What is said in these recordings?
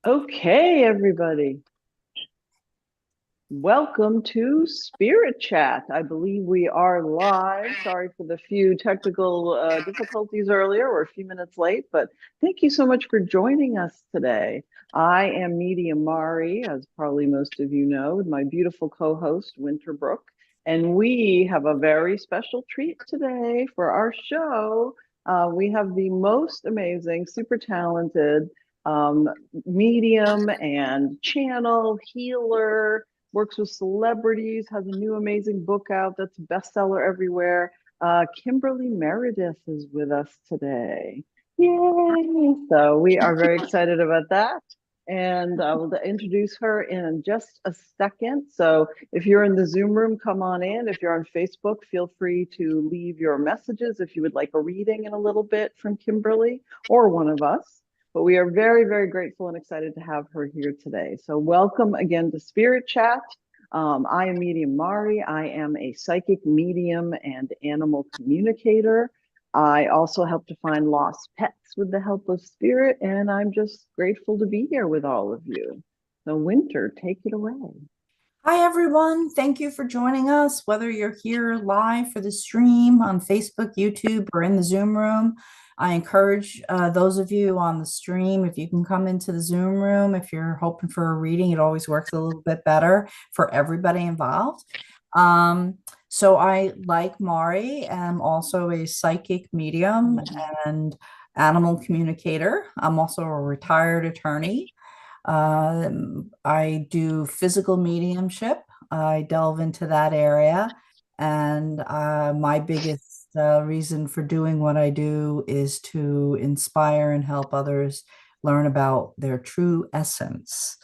Okay, everybody. Welcome to Spirit Chat. I believe we are live. Sorry for the few technical difficulties earlier. We're a few minutes late, but thank you so much for joining us today. I am Medium Mari, as probably most of you know, with my beautiful co-host, Winterbrook. And we have a very special treat today for our show. We have the most amazing, super talented um, medium and channel healer, works with celebrities, has a new amazing book out that's bestseller everywhere. Kimberly Meredith is with us today. Yay! So we are very excited about that. And I will introduce her in just a second. So if you're in the Zoom room, come on in. If you're on Facebook, feel free to leave your messages if you would like a reading in a little bit from Kimberly or one of us. But we are very, very grateful and excited to have her here today. So welcome again to Spirit Chat. I am Medium Mari. I am a psychic medium and animal communicator. I also help to find lost pets with the help of spirit, and I'm just grateful to be here with all of you. So Winter, take it away. Hi, everyone. Thank you for joining us, whether you're here live for the stream on Facebook, YouTube, or in the Zoom room. I encourage those of you on the stream, if you can come into the Zoom room, if you're hoping for a reading, it always works a little bit better for everybody involved. So I, like Mari, am also a psychic medium and animal communicator. I'm also a retired attorney. I do physical mediumship. I delve into that area. And my biggest reason for doing what I do is to inspire and help others learn about their true essence.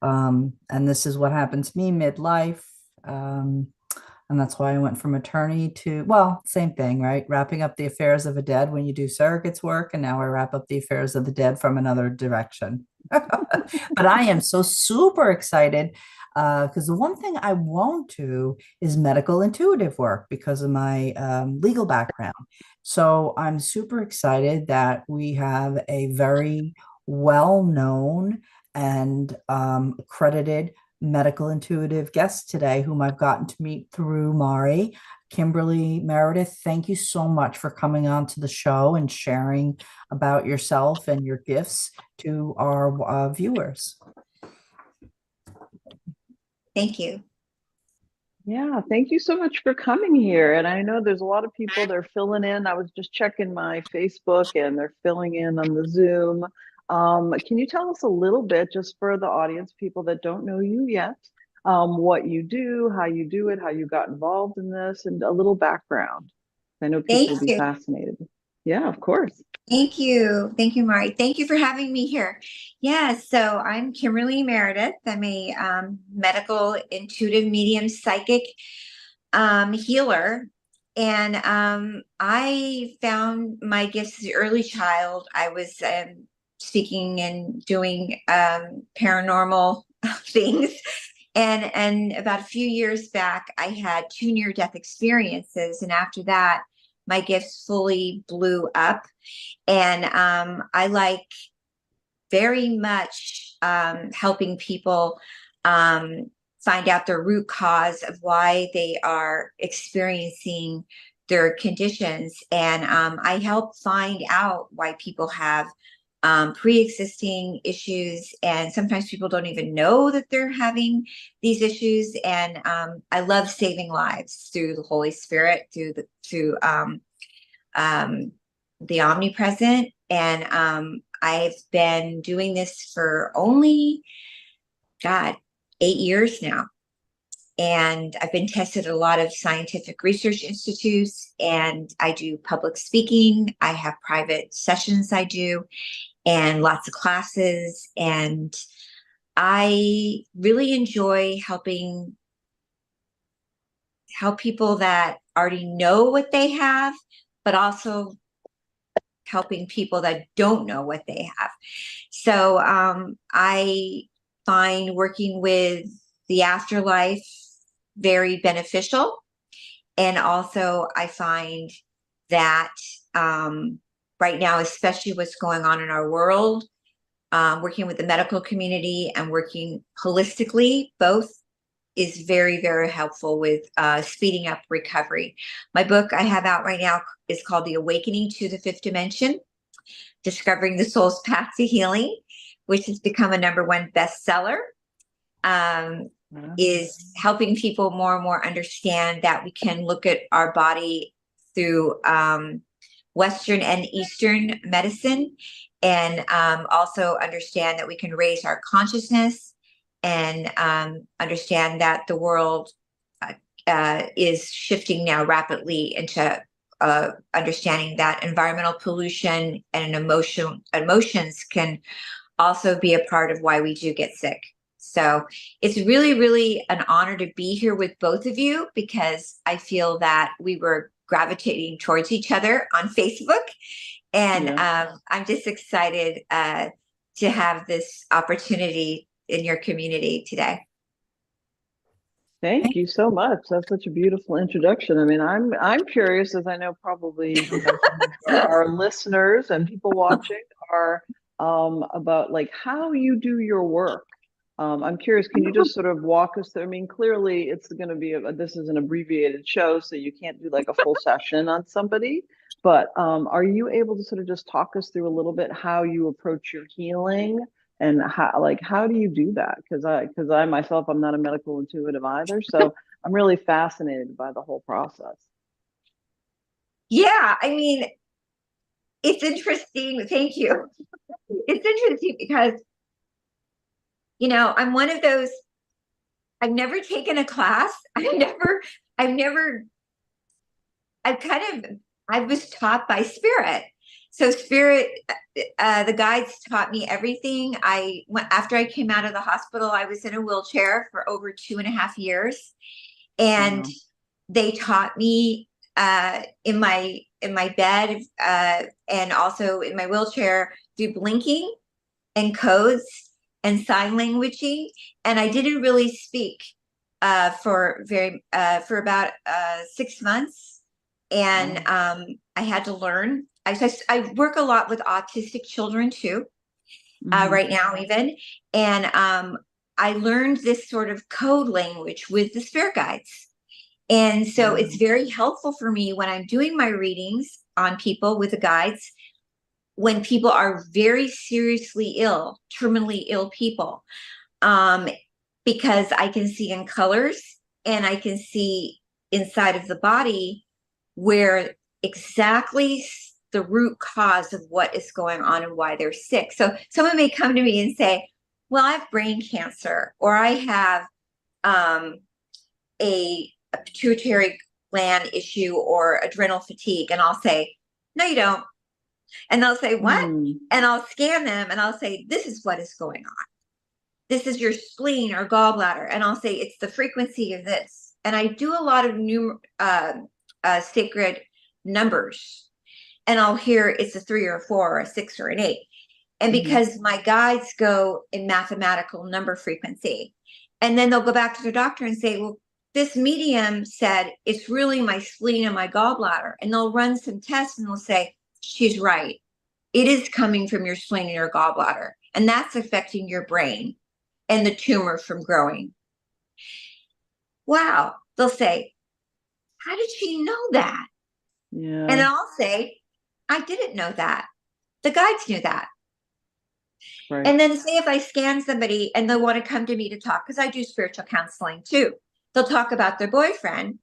And this is what happened to me midlife. And that's why I went from attorney to, well, same thing, right? Wrapping up the affairs of a dead when you do surrogates work. And now I wrap up the affairs of the dead from another direction. But I am so super excited because the one thing I won't do is medical intuitive work because of my legal background. So I'm super excited that we have a very well-known and accredited medical intuitive guest today, whom I've gotten to meet through Mari. Kimberly Meredith, thank you so much for coming on to the show and sharing about yourself and your gifts to our viewers. Thank you. Yeah, thank you so much for coming here. And I know there's a lot of people that are filling in. I was just checking my Facebook and they're filling in on the Zoom. Can you tell us a little bit, just for the audience, people that don't know you yet, what you do, how you do it, how you got involved in this, and a little background? I know people Thank will be you. fascinated. Yeah, of course. Thank you. Thank you, Mari. Thank you for having me here. Yeah, so I'm Kimberly Meredith. I'm a medical intuitive medium psychic healer. And I found my gifts as an early child. I was speaking and doing paranormal things. And about a few years back, I had two near-death experiences. And after that, my gifts fully blew up. And I like very much helping people find out the root cause of why they are experiencing their conditions. And I help find out why people have pre-existing issues, and sometimes people don't even know that they're having these issues. And I love saving lives through the Holy Spirit, through the omnipresent. And I've been doing this for only, God, 8 years now. And I've been tested at a lot of scientific research institutes, and I do public speaking. I have private sessions I do, and lots of classes. And I really enjoy help people that already know what they have, but also helping people that don't know what they have. So I find working with the afterlife very beneficial. And also I find that right now, especially what's going on in our world, working with the medical community and working holistically, both is very, very helpful with speeding up recovery. My book I have out right now is called The Awakening to the Fifth Dimension, Discovering the Soul's Path to Healing, which has become a #1 bestseller. Is helping people more and more understand that we can look at our body through Western and Eastern medicine, and also understand that we can raise our consciousness and understand that the world is shifting now rapidly into understanding that environmental pollution and emotions can also be a part of why we do get sick. So it's really, really an honor to be here with both of you, because I feel that we were gravitating towards each other on Facebook. And I'm just excited to have this opportunity in your community today. Thank you so much. That's such a beautiful introduction. I mean, I'm curious, as I know probably some of our listeners and people watching are about like how you do your work. I'm curious, can you just sort of walk us through? I mean, clearly it's going to be this is an abbreviated show, so you can't do like a full session on somebody. But are you able to sort of just talk us through a little bit how you approach your healing and how do you do that? Because I myself, I'm not a medical intuitive either, so I'm really fascinated by the whole process. Yeah, I mean, it's interesting. Thank you. It's interesting because, I'm one of those, I've never taken a class. I was taught by spirit. So spirit, the guides taught me everything. After I came out of the hospital, I was in a wheelchair for over 2.5 years. And they taught me in my bed and also in my wheelchair through blinking and codes and sign languaging. And I didn't really speak for about 6 months. And I had to learn. I work a lot with autistic children too, right now even. And I learned this sort of code language with the spirit guides. And so it's very helpful for me when I'm doing my readings on people with the guides, when people are very seriously ill, terminally ill people, because I can see in colors and I can see inside of the body where exactly the root cause of what is going on and why they're sick. So someone may come to me and say, well, I have brain cancer, or I have a pituitary gland issue or adrenal fatigue. And I'll say, no, you don't. And they'll say, what? And I'll scan them and I'll say, this is what is going on. This is your spleen or gallbladder. And I'll say, it's the frequency of this. And I do a lot of sacred numbers. And I'll hear it's a 3 or a 4 or a 6 or an 8. And because my guides go in mathematical number frequency, and then they'll go back to their doctor and say, well, this medium said it's really my spleen and my gallbladder. And they'll run some tests and they'll say, she's right. It is coming from your spleen and your gallbladder. And that's affecting your brain and the tumor from growing. Wow. They'll say, how did she know that? Yeah. And I'll say, I didn't know that. The guides knew that. Right. And then say if I scan somebody and they'll want to come to me to talk, because I do spiritual counseling too. They'll talk about their boyfriend.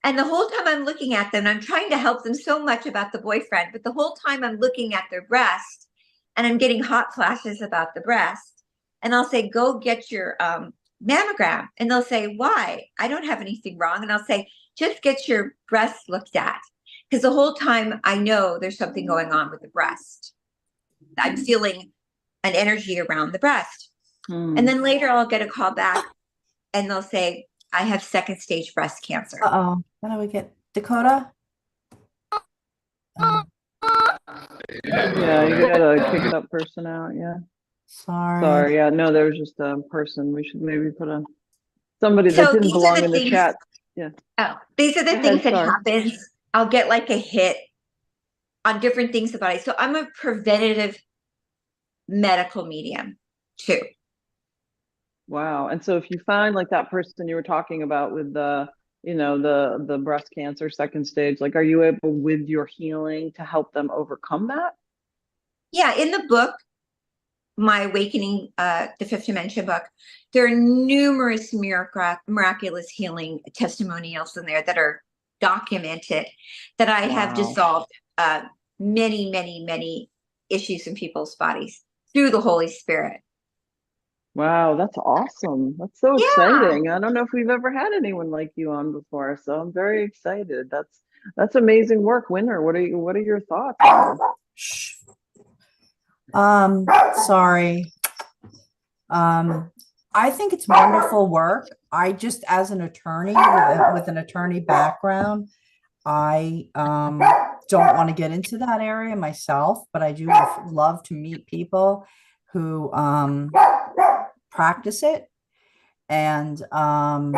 And the whole time I'm looking at them, I'm trying to help them so much about the boyfriend, but the whole time I'm looking at their breast and I'm getting hot flashes about the breast. And I'll say, go get your mammogram. And they'll say, why? I don't have anything wrong. And I'll say, just get your breast looked at. Because the whole time I know there's something going on with the breast. I'm feeling an energy around the breast. And then later I'll get a call back and they'll say, I have 2nd stage breast cancer. Uh-oh. How do we get Dakota? Yeah, you gotta kick that person out. Yeah. Sorry. Yeah, no, there was just a person. We should maybe put somebody that So didn't these are belong the in the things- chat. Yeah. Oh, these are the Go things ahead, that sorry. happens. I'll get like a hit on different things about it. So I'm a preventative medical medium too. Wow. And so if you find like that person you were talking about with the, the breast cancer second stage, like, are you able with your healing to help them overcome that? Yeah, in the book, my Awakening, the Fifth Dimension book, there are numerous miraculous healing testimonials in there that are documented, that I have Wow. dissolved many, many, many issues in people's bodies through the Holy Spirit. Wow, that's awesome. That's so Yeah. exciting. I don't know if we've ever had anyone like you on before, so I'm very excited. That's amazing work. Winner, what are your thoughts there? Shh. Sorry. I think it's wonderful work. I just, as an attorney with an attorney background, I don't want to get into that area myself, but I do love to meet people who practice it. And I'm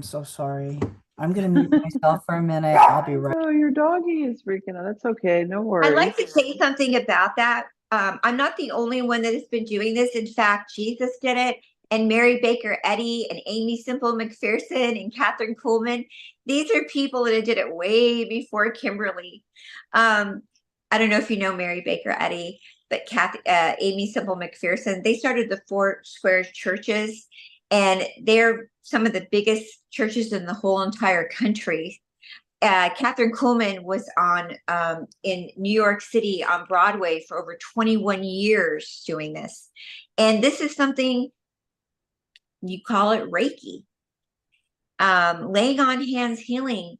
so sorry. I'm going to mute myself for a minute. I'll be right. Oh, your doggy is freaking out. That's okay. No I'd worries. like to say something about that. I'm not the only one that has been doing this. In fact, Jesus did it, and Mary Baker Eddy and Amy Simple McPherson and Catherine Kuhlman. These are people that did it way before Kimberly. I don't know if you know Mary Baker Eddy, but Amy Simple McPherson, they started the Four Square churches, and they're some of the biggest churches in the whole entire country. Catherine Kuhlman was on in New York City on Broadway for over 21 years doing this. And this is something, you call it Reiki. Laying on hands healing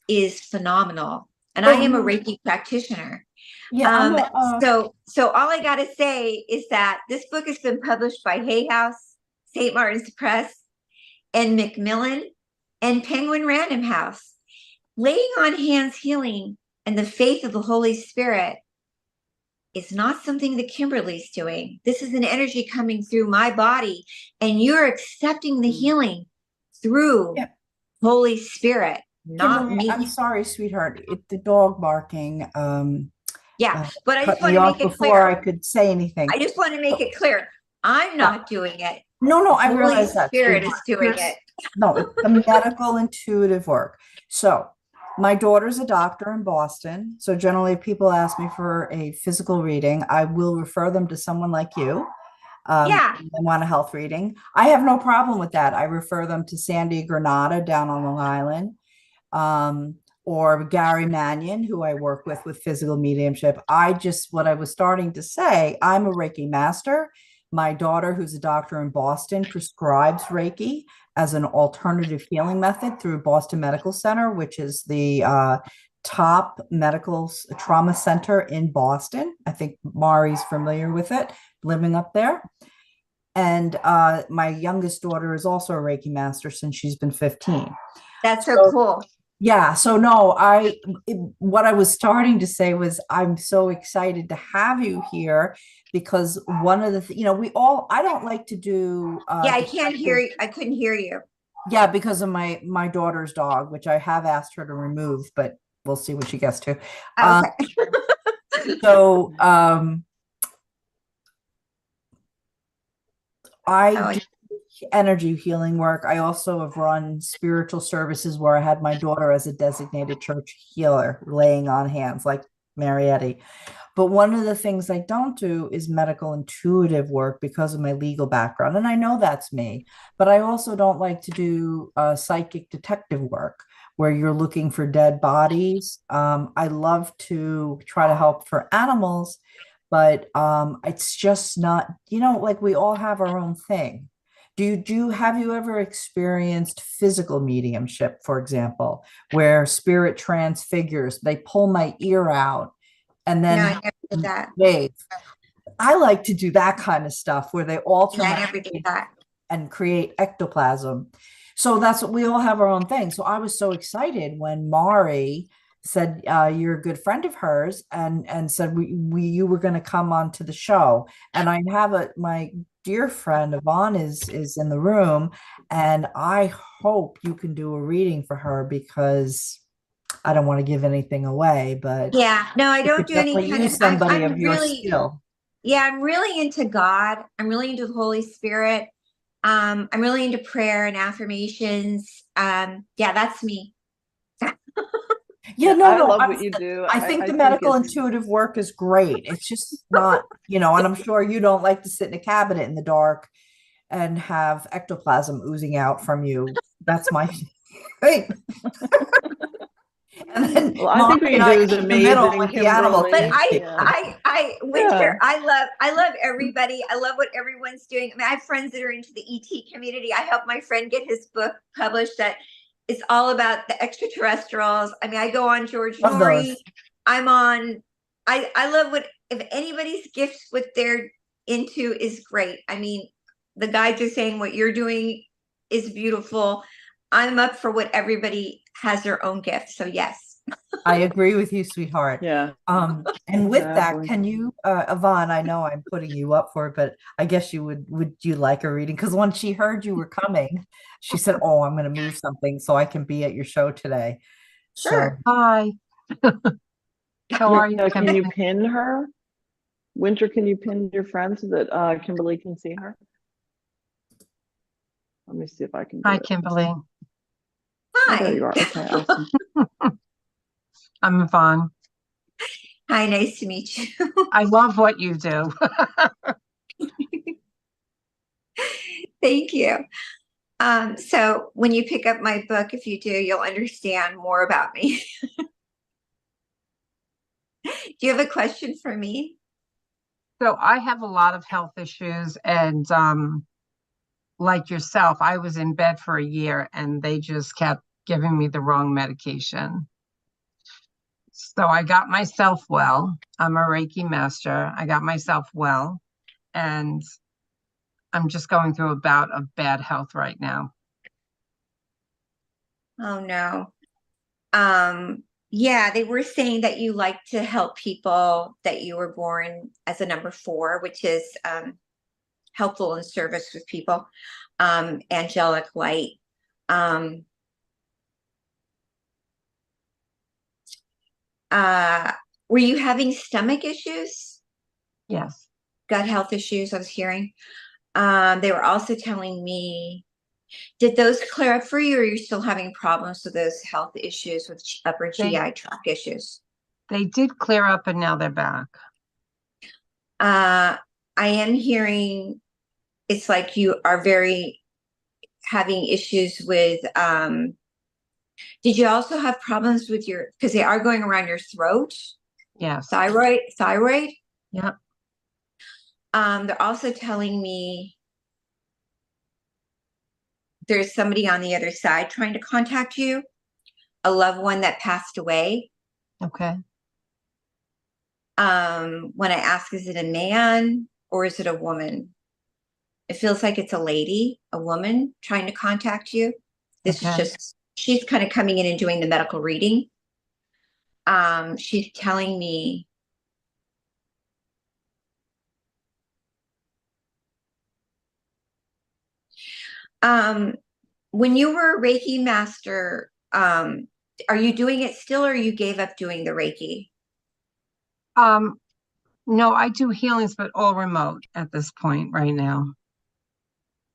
is phenomenal. And I am a Reiki practitioner. Yeah. So all I got to say is that this book has been published by Hay House, St. Martin's Press, and Macmillan, and Penguin Random House. Laying on hands healing and the faith of the Holy Spirit is not something that Kimberly's doing. This is an energy coming through my body, and you're accepting the healing through Holy Spirit, not Kimberly, me. I'm sorry, sweetheart. The dog barking. Yeah, but I cut just want me to off make it before clear. I could say anything. I just want to make it clear. I'm not doing it. No, I The realize Holy that. Spirit is doing it. No, it's the medical intuitive work. So my daughter's a doctor in Boston. So generally if people ask me for a physical reading, I will refer them to someone like you. Yeah. They want a health reading. I have no problem with that. I refer them to Sandy Granada down on Long Island, or Gary Mannion, who I work with physical mediumship. What I was starting to say, I'm a Reiki master. My daughter, who's a doctor in Boston, prescribes Reiki as an alternative healing method through Boston Medical Center, which is the top medical trauma center in Boston. I think Mari's familiar with it, living up there. And my youngest daughter is also a Reiki master since she's been 15. That's so cool. Yeah. So no, what I was starting to say was I'm so excited to have you here because one of the, I don't like to do. Yeah, I can't hear you. I couldn't hear you. Yeah, because of my daughter's dog, which I have asked her to remove, but we'll see what she gets to. Okay. So I do energy healing work. I also have run spiritual services where I had my daughter as a designated church healer, laying on hands like Marietti. But one of the things I don't do is medical intuitive work because of my legal background. And I know that's me, but I also don't like to do psychic detective work where you're looking for dead bodies. I love to try to help for animals, but it's just not, like we all have our own thing. Have you ever experienced physical mediumship, for example, where spirit transfigures, they pull my ear out and then No, I never did that. wave? I like to do that kind of stuff where they alter I never did that. and create ectoplasm. So that's what we all have our own thing. So I was so excited when Mari said you're a good friend of hers and said you were going to come on to the show. And I have my dear friend Yvonne is in the room, and I hope you can do a reading for her because I don't want to give anything away, but yeah, no, I don't do any kind of. somebody I'm of your really, skill. Yeah, I'm really into God. I'm really into the Holy Spirit. I'm really into prayer and affirmations. Yeah, that's me. Yeah, I no, love what you do. I think I the think medical it's intuitive work is great. It's just not, and I'm sure you don't like to sit in a cabinet in the dark and have ectoplasm oozing out from you. That's my right. And then well, I mom think what you and do I is meet in the middle amazing, like the animal But Kimberly. Yeah. Winter, Yeah. I love everybody. I love what everyone's doing. I mean, I have friends that are into the ET community. I helped my friend get his book published that is all about the extraterrestrials. I mean, I go on George Love Norrie. those. I'm on, I love if anybody's gifts, what they're into is great. I mean, the guides are saying what you're doing is beautiful. I'm up for what everybody has their own gift. So yes. I agree with you, sweetheart. Yeah. And with that, Exactly. can you, Yvonne, I know I'm putting you up for it, but I guess would you like a reading? Because when she heard you were coming, she said, "Oh, I'm going to move something so I can be at your show today." So, Sure. Hi, how are you, Yeah. Can you Kimberly? pin her? Winter, can you pin your friend so that Kimberly can see her? Let me see if I can do Hi, it. Kimberly. Oh, there Hi. you are. Okay, awesome. I'm Yvonne. Hi, nice to meet you. I love what you do. Thank you. So when you pick up my book, if you do, you'll understand more about me. Do you have a question for me? So I have a lot of health issues, and like yourself, I was in bed for a year and they just kept giving me the wrong medication. So I got myself well. I'm a Reiki master. I got myself well, and I'm just going through a bout of bad health right now. Oh no. Yeah, they were saying that you like to help people, that you were born as a number 4, which is helpful and service with people. Angelic light. Um, uh, were you having stomach issues? Yes. Gut health issues, I was hearing. They were also telling me, did those clear up for you, or are you still having problems with those health issues with upper They GI tract issues? they did clear up and now they're back. I am hearing it's like you are very having issues with, did you also have problems with your, because they are going around your throat, Yes. thyroid? Yep. They're also telling me there's somebody on the other side trying to contact you, a loved one that passed away. Okay. When I ask, is it a man or is it a woman? It feels like it's a lady, a woman trying to contact you. This is Okay. just, she's kind of coming in and doing the medical reading. She's telling me, when you were a Reiki master, are you doing it still, or you gave up doing the Reiki? Um, no, I do healings, but all remote at this point right now.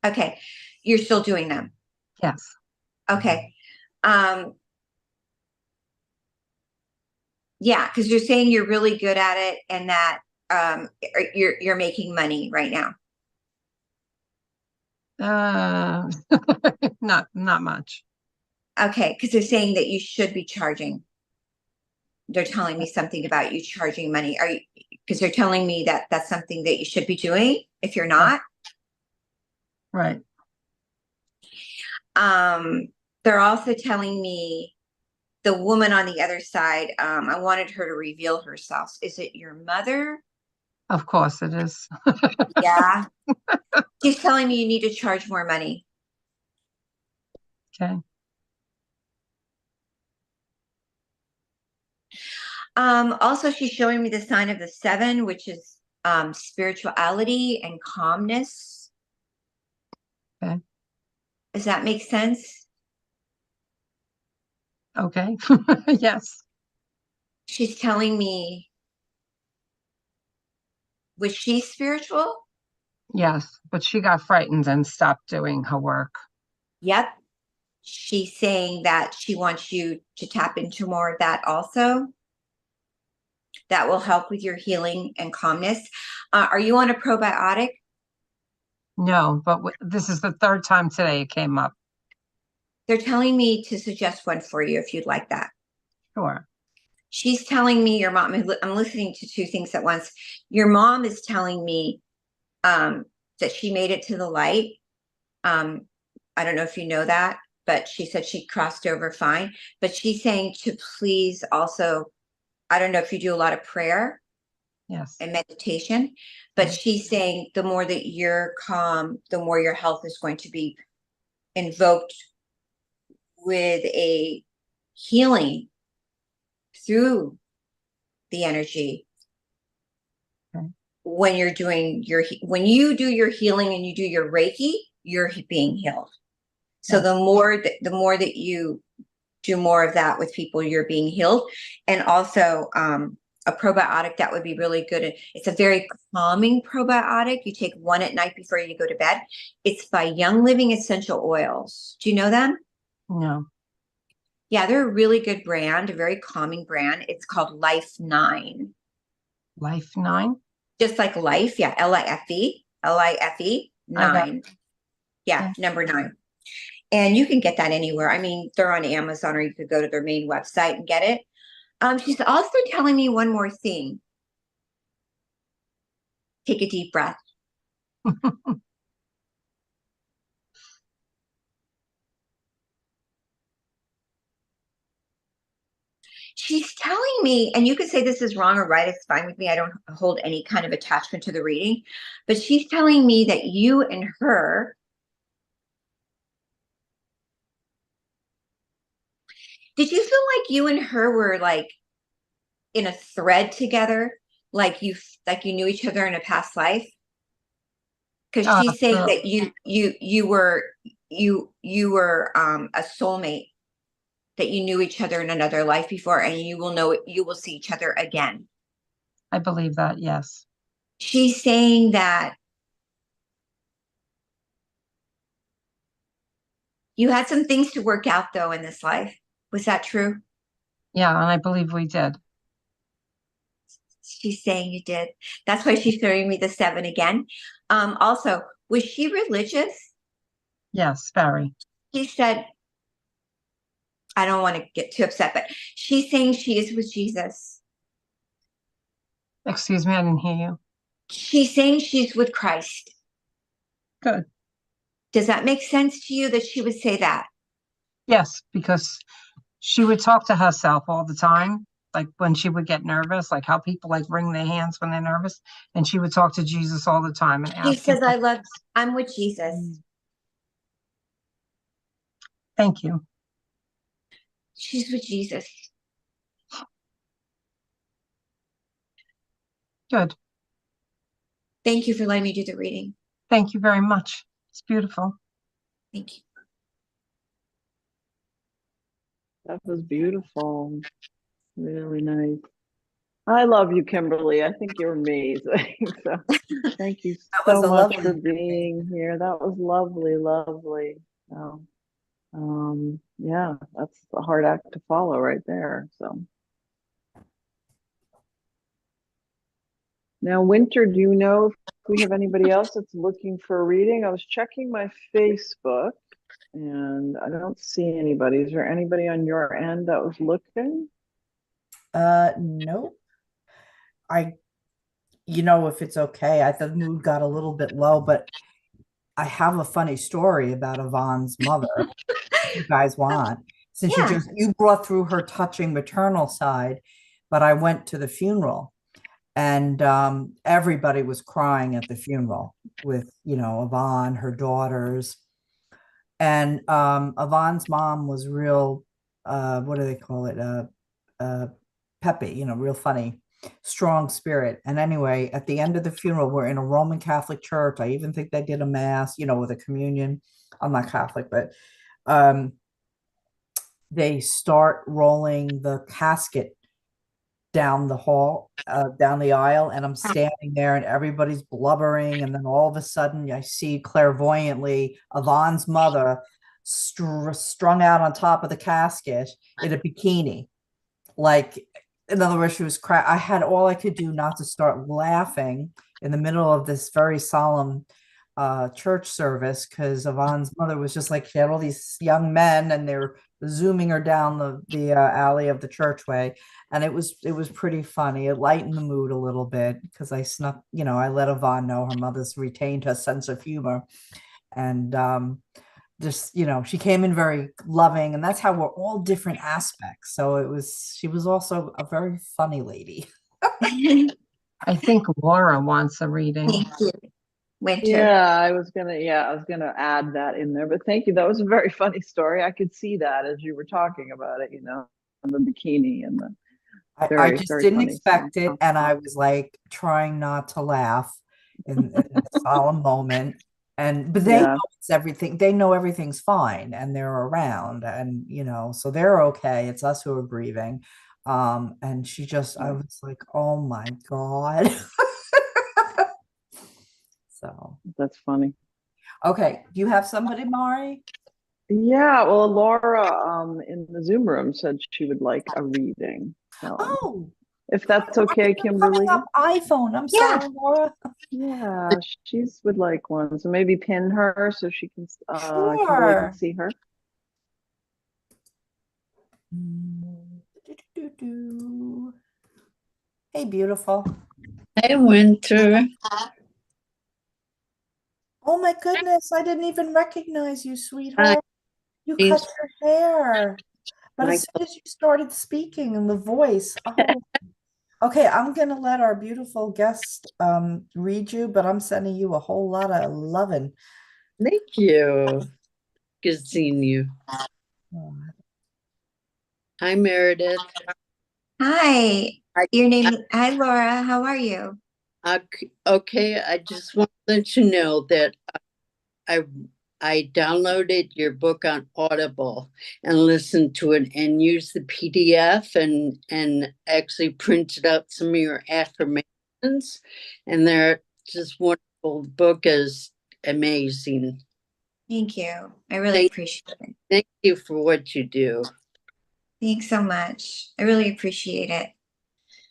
Okay, you're still doing them. Yes. Okay. Yeah, because you're saying you're really good at it and that you're making money right now. Not much. Okay, because they're saying that you should be charging. They're telling me something about you charging money. Are you, because they're telling me that that's something that you should be doing if you're not. Right. They're also telling me the woman on the other side, I wanted her to reveal herself. Is it your mother? Of course it is. Yeah. She's telling me you need to charge more money. Okay. Also, she's showing me the sign of the 7, which is spirituality and calmness. Okay. Does that make sense? Okay. Yes. She's telling me Was she spiritual? Yes, but she got frightened and stopped doing her work. Yep. She's saying that she wants you to tap into more of that also. That will help with your healing and calmness. Are you on a probiotic? No, but this is the third time today it came up. They're telling me to suggest one for you if you'd like that. Sure. She's telling me your mom, I'm listening to two things at once. Your mom is telling me that she made it to the light. I don't know if you know that, but she said she crossed over fine. But she's saying to please also, I don't know if you do a lot of prayer Yes. and meditation, but Yes. she's saying the more that you're calm, the more your health is going to be invoked with a healing through the energy. Okay. When you're doing when you do your healing and you do your Reiki, you're being healed. So Yes. the more that you do more of that with people, you're being healed. And also a probiotic that would be really good. It's a very calming probiotic. You take one at night before you go to bed. It's by Young Living Essential Oils. Do you know them? No. Yeah, they're a really good brand, a very calming brand. It's called Life 9. Life 9? Just like life. Yeah. Life. Life 9. Yeah. Number 9. And you can get that anywhere. I mean, they're on Amazon, or you could go to their main website and get it. She's also telling me one more thing. Take a deep breath. She's telling me, and you could say this is wrong or right, it's fine with me. I don't hold any kind of attachment to the reading, but she's telling me that you and her, did you feel like you and her were like in a thread together? Like you knew each other in a past life? Because she's saying that you were a soulmate, that you knew each other in another life before, and you will see each other again. I believe that, yes. She's saying that you had some things to work out though in this life. Was that true? Yeah, and I believe we did. She's saying you did. That's why she's showing me the 7 again. Also, was she religious? Yes, very. She said, I don't want to get too upset, but she's saying she is with Jesus. Excuse me, I didn't hear you. She's saying she's with Christ. Good. Does that make sense to you that she would say that? Yes, because she would talk to herself all the time, like when she would get nervous, like how people like wring their hands when they're nervous. And she would talk to Jesus all the time and She ask him. says, I'm with Jesus. Thank you. She's with Jesus. Good. Thank you for letting me do the reading. Thank you very much. It's beautiful. Thank you. That was beautiful. Really nice. I love you, Kimberly. I think you're amazing. So thank you so much for being here. That was lovely, lovely. So, yeah, that's a hard act to follow right there. So now, Winter, do you know if we have anybody else that's looking for a reading? I was checking my Facebook and I don't see anybody. Is there anybody on your end that was looking? Nope. If it's okay, I thought the mood got a little bit low, but I have a funny story about Yvonne's mother. If you guys want, since Yeah. you brought through her touching maternal side, but I went to the funeral and everybody was crying at the funeral with, Yvonne, her daughters. And Yvonne's mom was real, what do they call it? Peppy, real funny, strong spirit. And anyway, at the end of the funeral, we're in a Roman Catholic church. I even think they did a mass, with a communion. I'm not Catholic, but they start rolling the casket down the hall, down the aisle, and I'm standing there and everybody's blubbering. And then all of a sudden I see clairvoyantly Yvonne's mother strung out on top of the casket in a bikini. Like, in other words, she was I had all I could do not to start laughing in the middle of this very solemn church service, because Yvonne's mother was just like, she had all these young men and they're zooming her down the alley of the churchway, and it was pretty funny. It lightened the mood a little bit because I snuck, I let Yvonne know her mother's retained her sense of humor, and just, she came in very loving, and that's how we're all different aspects. So she was also a very funny lady. I think Laura wants a reading. Thank you, Winter. Yeah, I was gonna add that in there, but thank you. That was a very funny story. I could see that as you were talking about it, the bikini and the I just very didn't funny. expect it, and I was like trying not to laugh in a solemn moment. But they know it's everything. They know everything's fine, and they're around, and so they're okay. It's us who are grieving. And I was like, oh my God. So That's funny. okay, do you have somebody, Mari? Yeah, well, Laura in the Zoom room said she would like a reading. So Oh, if that's okay, Kimberly. coming up iPhone. I'm Yeah. sorry, Laura. Yeah, she's would like one. So maybe pin her so she can Kimberly Sure. can see her. Hey, beautiful. Hey, Winter. Oh my goodness, I didn't even recognize you, sweetheart. You cut your hair. But as soon as you started speaking and the voice, okay, I'm gonna let our beautiful guest read you, but I'm sending you a whole lot of loving. Thank you. Good seeing you. Hi, Meredith. Hi. Your name? Hi, Laura. How are you? Okay, I just want to let you know that I downloaded your book on Audible and listened to it and used the PDF and actually printed out some of your affirmations, and they're just wonderful. The book is amazing. Thank you. I really appreciate it. Thank you for what you do. Thanks so much. I really appreciate it.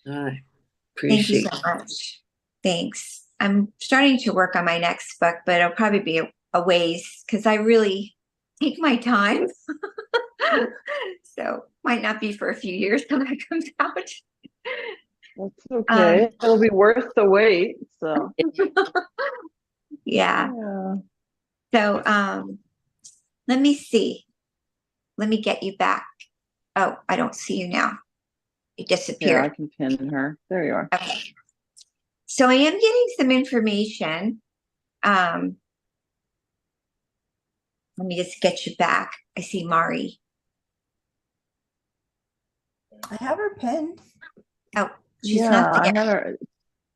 I Thank you appreciate so much. Thanks. I'm starting to work on my next book, but it'll probably be a ways because I really take my time. So might not be for a few years till that comes out. That's okay. It'll be worth the wait. So yeah. So let me see. Let me get you back. Oh, I don't see you now. You disappeared. Yeah, I can pin her. There you are. Okay. So I am getting some information. Let me just get you back. I see Mari. I have her pinned. Oh, she's Yeah, not I there. had her.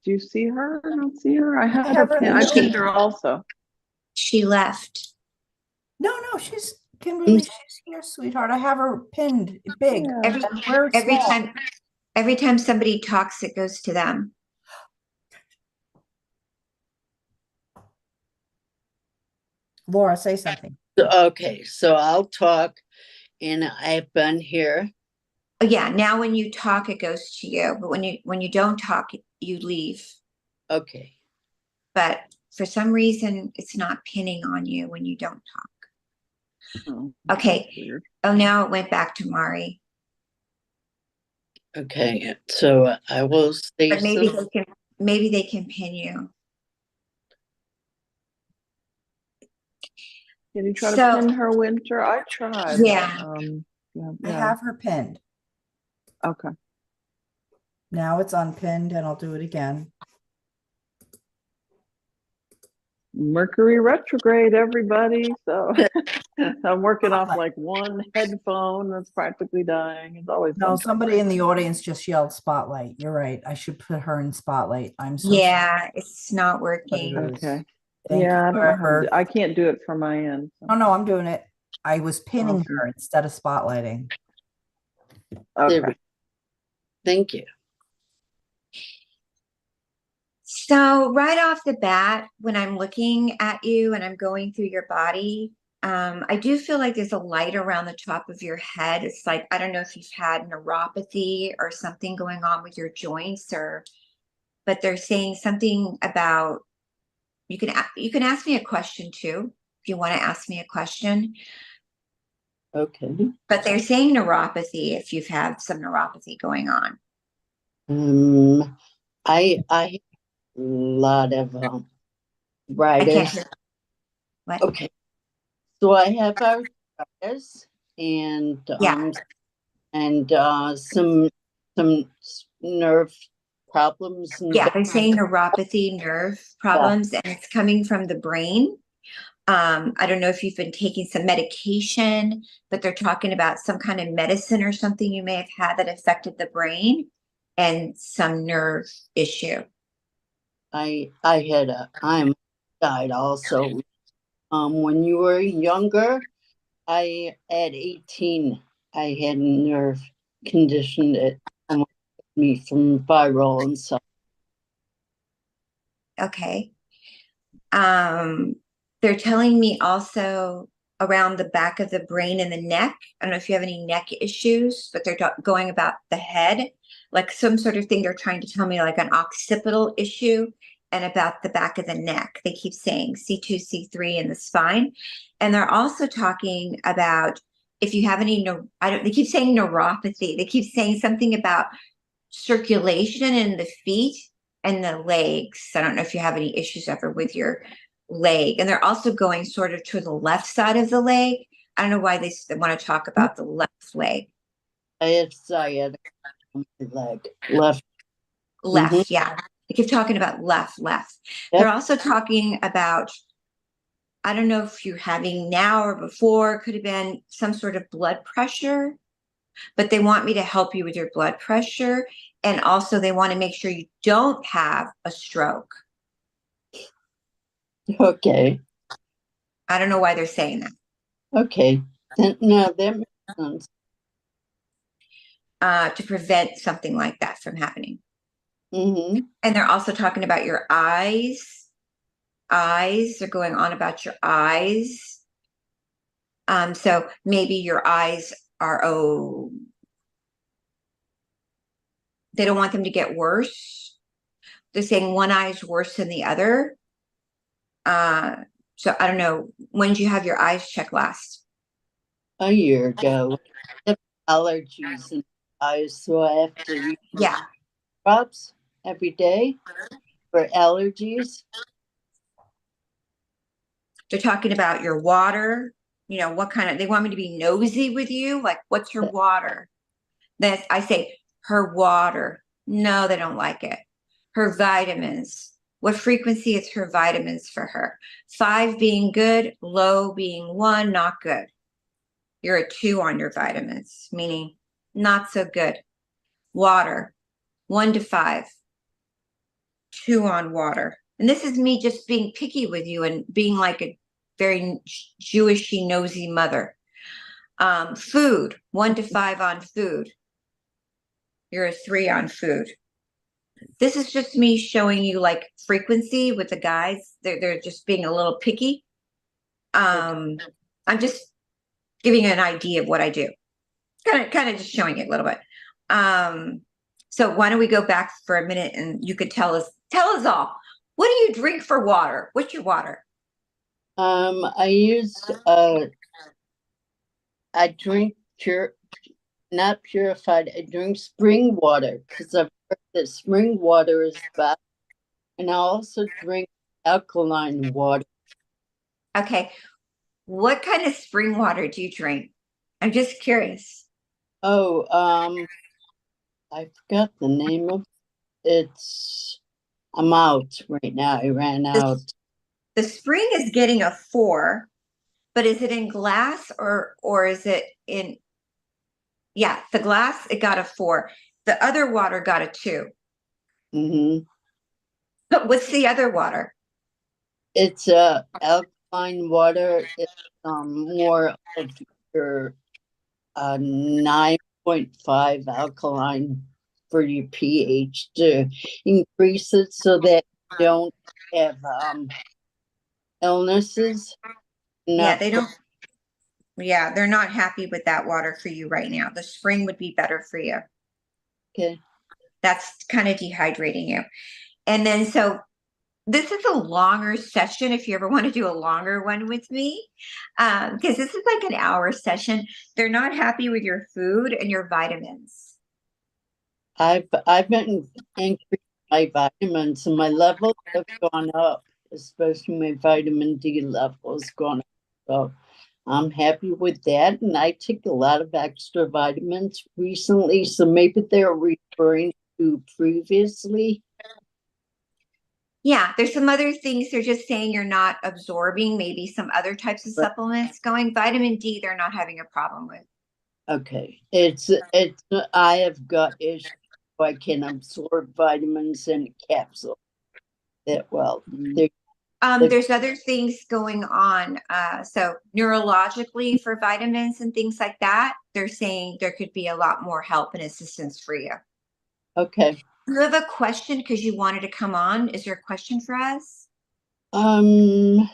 Do you see her? I don't see her. I had her have her pinned. I pinned her also. She left. No, she's Kimberly. She's here, sweetheart. I have her pinned big. Yeah. Every time somebody talks, it goes to them. Laura, say something. Okay, so I'll talk, and I've been here. Oh, yeah, now when you talk, it goes to you. But when you don't talk, you leave. Okay. But for some reason, it's not pinning on you when you don't talk. Oh, Okay. weird. Oh, now it went back to Mari. Okay, so I will say But maybe they can pin you. Can you try to pin her, Winter? I tried. Yeah. I have her pinned. Okay. Now it's unpinned, and I'll do it again. Mercury retrograde, everybody. So I'm working off like one headphone that's practically dying. It's always No, somebody in the audience just yelled spotlight. You're right. I should put her in spotlight. I'm so sorry. It's not working. Okay. Thank yeah, you I don't know how I can't do it from my end. So. Oh no, I'm doing it. I was pinning her instead of spotlighting. Okay. Thank you. So right off the bat, when I'm looking at you and I'm going through your body, I do feel like there's a light around the top of your head. It's like, I don't know if you've had neuropathy or something going on with your joints, but they're saying something about, you can ask me a question too, if you want to ask me a question, Okay. but they're saying neuropathy if you've had some neuropathy going on. I have a lot of I can't arthritis. hear. What? Okay. So I have arthritis and Yeah. some nerve problems in the Yeah, back. they're saying neuropathy, nerve problems, and it's coming from the brain. I don't know if you've been taking some medication, but they're talking about some kind of medicine or something you may have had that affected the brain and some nerve issue. I'm died also. When you were younger, at 18, I had a nerve condition that me from viral and stuff. Okay. They're telling me also around the back of the brain and the neck. I don't know if you have any neck issues, but they're going about the head, like some sort of thing they're trying to tell me, like an occipital issue and about the back of the neck. They keep saying C2, C3 in the spine. And they're also talking about if you have any, they keep saying neuropathy. They keep saying something about circulation in the feet and the legs. I don't know if you have any issues ever with your leg. And they're also going sort of to the left side of the leg. I don't know why they want to talk about the left leg. I have sciatica on my leg, left. Left, yeah. They keep talking about left. Yep. They're also talking about, I don't know if you're having now or before, could have been some sort of blood pressure, but they want me to help you with your blood pressure. And also they want to make sure you don't have a stroke. Okay. I don't know why they're saying that. Okay. No, that makes sense. To prevent something like that from happening. Mm-hmm. And they're also talking about your eyes. They're going on about your eyes. So maybe your eyes are, they don't want them to get worse. They're saying one eye is worse than the other. So I don't know. When did you have your eyes checked last? A year ago. I have allergies in my eyes, so I have to use drops every day for allergies. They're talking about your water. You know, what kind of, they want me to be nosy with you. Like, what's her water? Then I say, her water. No, they don't like it. Her vitamins. What frequency is her vitamins for her? 5 being good, low being 1, not good. You're a 2 on your vitamins, meaning not so good. Water, 1 to 5, 2 on water. And this is me just being picky with you and being like a very Jewishy, nosy mother. Food, 1 to 5 on food. You're a 3 on food. This is just me showing you like frequency with the guys. They're just being a little picky. I'm just giving you an idea of what I do. Kind of just showing it a little bit. So why don't we go back for a minute and you could tell us all, what do you drink for water? What's your water? I drink not purified. I drink spring water because I've heard that spring water is best. And I also drink alkaline water. Okay. What kind of spring water do you drink? I'm just curious. Oh, I forgot the name of it. I'm out right now. I ran out. The spring is getting a 4, but is it in glass or is it in, yeah, the glass, it got a 4. The other water got a 2. Mm-hmm. But what's the other water? It's alkaline water. It's more of your 9.5 alkaline for your pH to increase it so that don't have illnesses. Yeah, Not they don't. Yeah, they're not happy with that water for you right now. The spring would be better for you. okay. That's kind of dehydrating you. And then, so this is a longer session if you ever want to do a longer one with me, because this is like an hour session. They're not happy with your food and your vitamins. I've been increasing my vitamins and my levels have gone up, especially my vitamin D levels gone up. So I'm happy with that. And I take a lot of extra vitamins recently, so maybe they're referring to previously. Yeah, there's some other things they're just saying you're not absorbing, maybe some other types of Right. supplements going. Vitamin D, they're not having a problem with. Okay, it's I have got issues. So I can absorb vitamins in a capsule that well. There's other things going on. So neurologically for vitamins and things like that, they're saying there could be a lot more help and assistance for you. Okay. You have a question because you wanted to come on. Is there a question for us? Not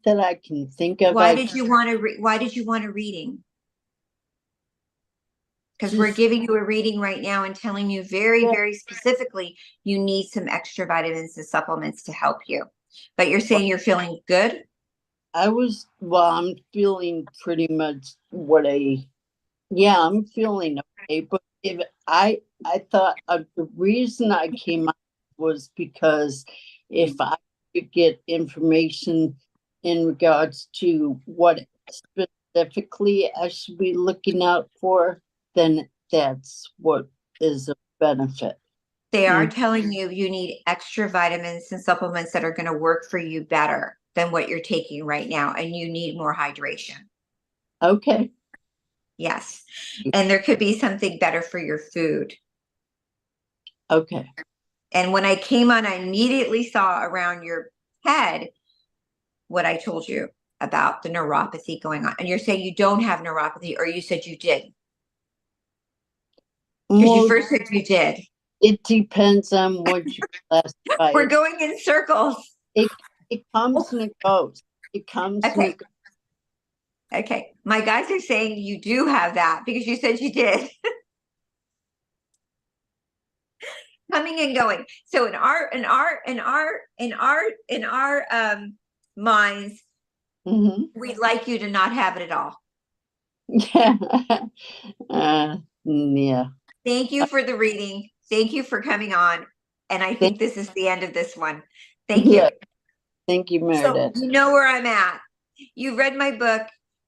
that I can think of. Why did you want a reading? Because we're giving you a reading right now and telling you very, very specifically you need some extra vitamins and supplements to help you. But you're saying you're feeling good? I'm feeling pretty much I'm feeling okay. But if I thought the reason I came out was because if I could get information in regards to what specifically I should be looking out for, then that's what is a benefit. They are telling you you need extra vitamins and supplements that are going to work for you better than what you're taking right now. And you need more hydration. Okay. Yes. And there could be something better for your food. Okay. And when I came on, I immediately saw around your head what I told you about the neuropathy going on. And you're saying you don't have neuropathy, or you said you did? Because you first said you did. It depends on what you classify. We're going in circles. It comes and it goes. It comes and it goes. Okay. My guys are saying you do have that because you said you did. Coming and going. So in our minds, we'd like you to not have it at all. Yeah. Yeah. Thank you for the reading. Thank you for coming on. And I think this is the end of this one. Thank you. Thank you, Meredith. So you know where I'm at. You read my book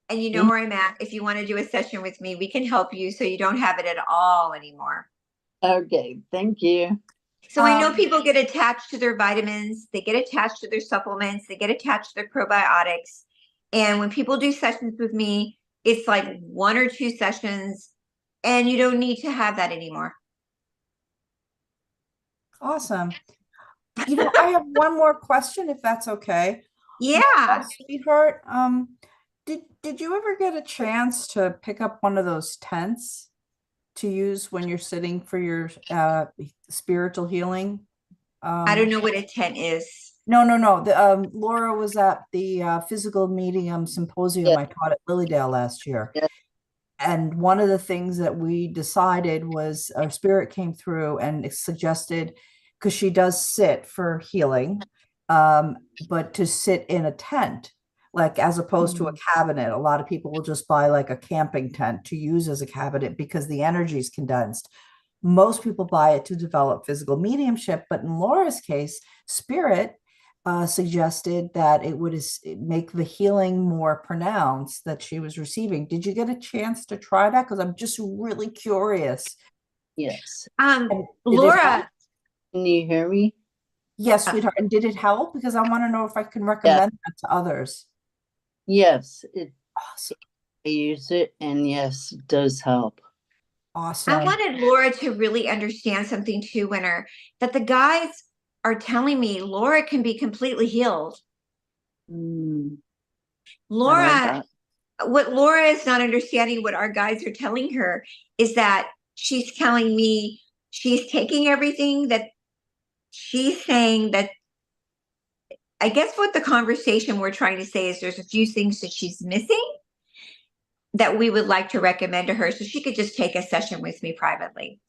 and you know where I'm at. If you want to do a session with me, we can help you so you don't have it at all anymore. Okay, thank you. So I know people get attached to their vitamins, they get attached to their supplements, they get attached to their probiotics. And when people do sessions with me, it's like 1 or 2 sessions, and you don't need to have that anymore. Awesome. I have one more question, if that's okay. Yeah. Sweetheart, did you ever get a chance to pick up one of those tents to use when you're sitting for your spiritual healing? I don't know what a tent is. No. Laura was at the physical medium symposium I taught at Lilydale last year. Yes. And one of the things that we decided was our spirit came through and it suggested, because she does sit for healing, but to sit in a tent, like as opposed to a cabinet. A lot of people will just buy like a camping tent to use as a cabinet because the energy is condensed. Most people buy it to develop physical mediumship, but in Laura's case, spirit suggested that it would make the healing more pronounced that she was receiving. Did you get a chance to try that? Because I'm just really curious. Yes. Laura. Can you hear me? Yes, sweetheart. And did it help? Because I want to know if I can recommend that to others. Yes, Awesome. I use it, and yes, it does help. Awesome. I wanted Laura to really understand something too, Winter, that the guys are telling me Laura can be completely healed. Laura, what Laura is not understanding, what our guys are telling her, is that she's telling me she's taking everything that she's saying that I guess what the conversation we're trying to say is there's a few things that she's missing that we would like to recommend to her so she could just take a session with me privately.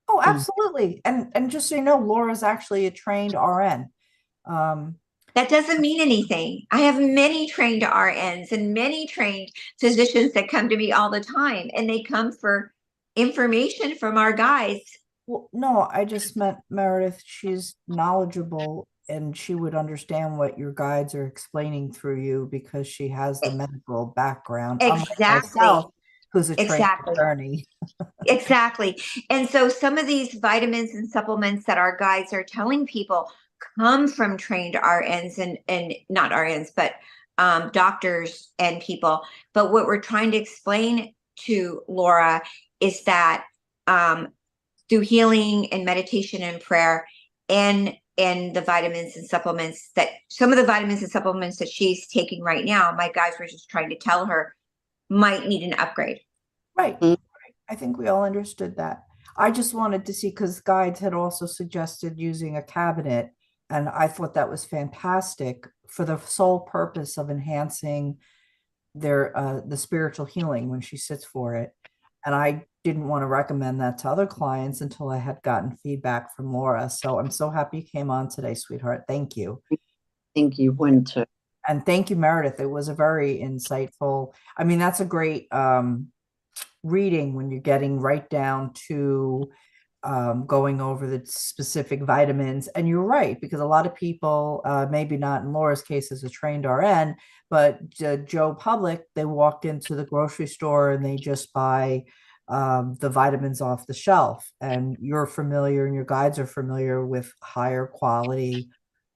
Oh, absolutely. And just so you know, Laura's actually a trained RN. That doesn't mean anything. I have many trained RNs and many trained physicians that come to me all the time, and they come for information from our guides. Well, no, I just meant Meredith, she's knowledgeable and she would understand what your guides are explaining through you because she has the medical background, unlike Exactly. myself, who's a trained Exactly. attorney. Exactly. And so some of these vitamins and supplements that our guides are telling people come from trained RNs and not RNs, but doctors and people. But what we're trying to explain to Laura is that through healing and meditation and prayer and the vitamins and supplements that some of the vitamins and supplements that she's taking right now, my guides were just trying to tell her might need an upgrade. Right. I think we all understood that. I just wanted to see because guides had also suggested using a cabinet, and I thought that was fantastic for the sole purpose of enhancing their the spiritual healing when she sits for it. And I didn't want to recommend that to other clients until I had gotten feedback from Laura. So I'm so happy you came on today, sweetheart. Thank you. Thank you, Winter. And thank you, Meredith. It was a very insightful. I mean, that's a great reading when you're getting right down to going over the specific vitamins. And you're right, because a lot of people, maybe not in Laura's case as a trained RN, but Joe Public, they walk into the grocery store and they just buy the vitamins off the shelf. And you're familiar and your guides are familiar with higher quality,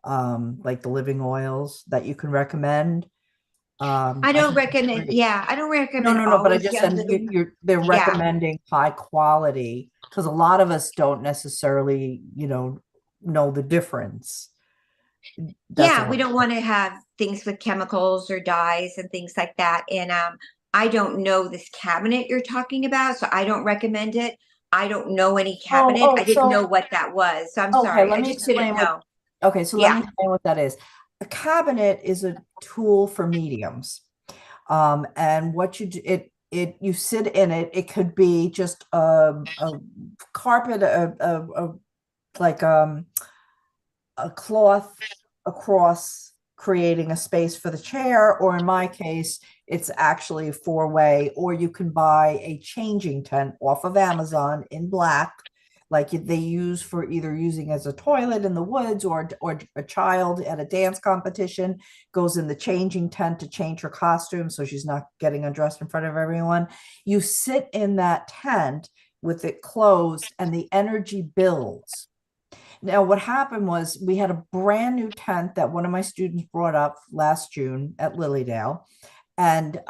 like the living oils that you can recommend. I don't recommend, yeah, I don't recommend No, but I always just young said living. they're Yeah. recommending high quality because a lot of us don't necessarily, know the difference. That's Yeah, we all. don't want to have things with chemicals or dyes and things like that. And I don't know this cabinet you're talking about, so I don't recommend it. I don't know any cabinet. I didn't know what that was. So I'm Okay, sorry. let I me just didn't explain know. okay, so let me Yeah. explain what that is. A cabinet is a tool for mediums. And what you do, you sit in it, it could be just a carpet, like a cloth across creating a space for the chair, or in my case, it's actually a four-way, or you can buy a changing tent off of Amazon in black, like they use for either using as a toilet in the woods or a child at a dance competition goes in the changing tent to change her costume so she's not getting undressed in front of everyone. You sit in that tent with it closed and the energy builds. Now, what happened was we had a brand new tent that one of my students brought up last June at Lilydale. And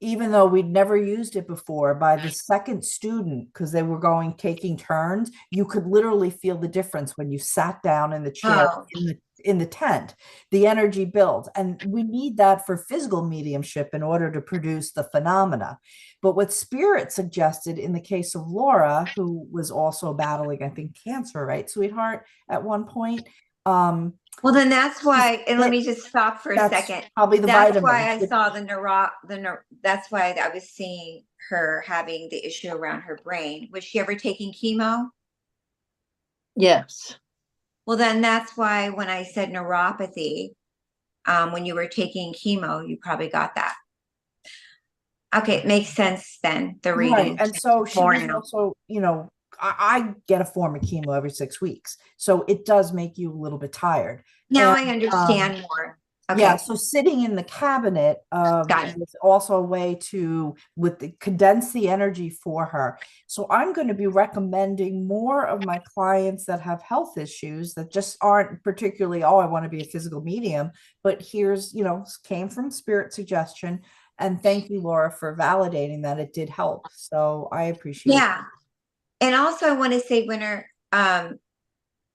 even though we'd never used it before, by the second student, because they were taking turns, you could literally feel the difference when you sat down in the chair in the tent. The energy builds. And we need that for physical mediumship in order to produce the phenomena. But what Spirit suggested in the case of Laura, who was also battling, I think, cancer, right, sweetheart, at one point. Well, then that's why, and let me just stop for a second. Probably the That's vitamins. why I saw that's why I was seeing her having the issue around her brain. Was she ever taking chemo? Yes. Well, then that's why when I said neuropathy, when you were taking chemo, you probably got that. Okay, it makes sense then, the reading. Right. And so she was also, I get a form of chemo every 6 weeks. So it does make you a little bit tired. Now I understand more. Okay. Yeah, so sitting in the cabinet is also a way to condense the energy for her. So I'm going to be recommending more of my clients that have health issues that just aren't particularly, I want to be a physical medium, but here's, came from Spirit suggestion. And thank you, Laura, for validating that it did help. So I appreciate it. Yeah. And also I want to say, Winter, the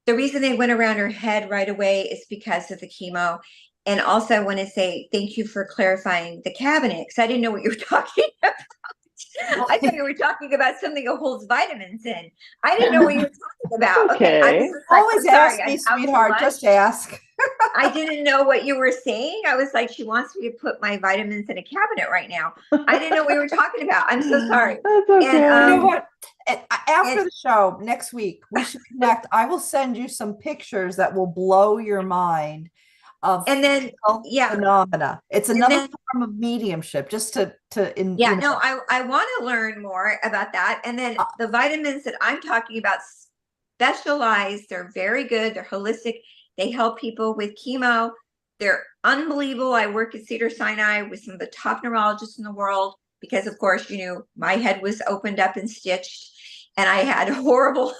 reason they went around her head right away is because of the chemo. And also I want to say thank you for clarifying the cabinet, because I didn't know what you were talking about. I thought you were talking about something that holds vitamins in. I didn't know what you were talking about. Okay, I was Okay. just like, Always I'm sorry, ask I'm me, out to sweetheart. lunch. Just ask. I didn't know what you were saying. I was like, she wants me to put my vitamins in a cabinet right now. I didn't know what we were talking about. I'm so sorry. That's And okay. You know what? After and- the show next week, we should connect. I will send you some pictures that will blow your mind of and then physical yeah. phenomena. It's And another then- form of mediumship, just yeah, no, I want to learn more about that. And then the vitamins that I'm talking about specialized, they're very good, they're holistic, they help people with chemo. They're unbelievable. I work at Cedars-Sinai with some of the top neurologists in the world because, of course, you know, my head was opened up and stitched and I had a horrible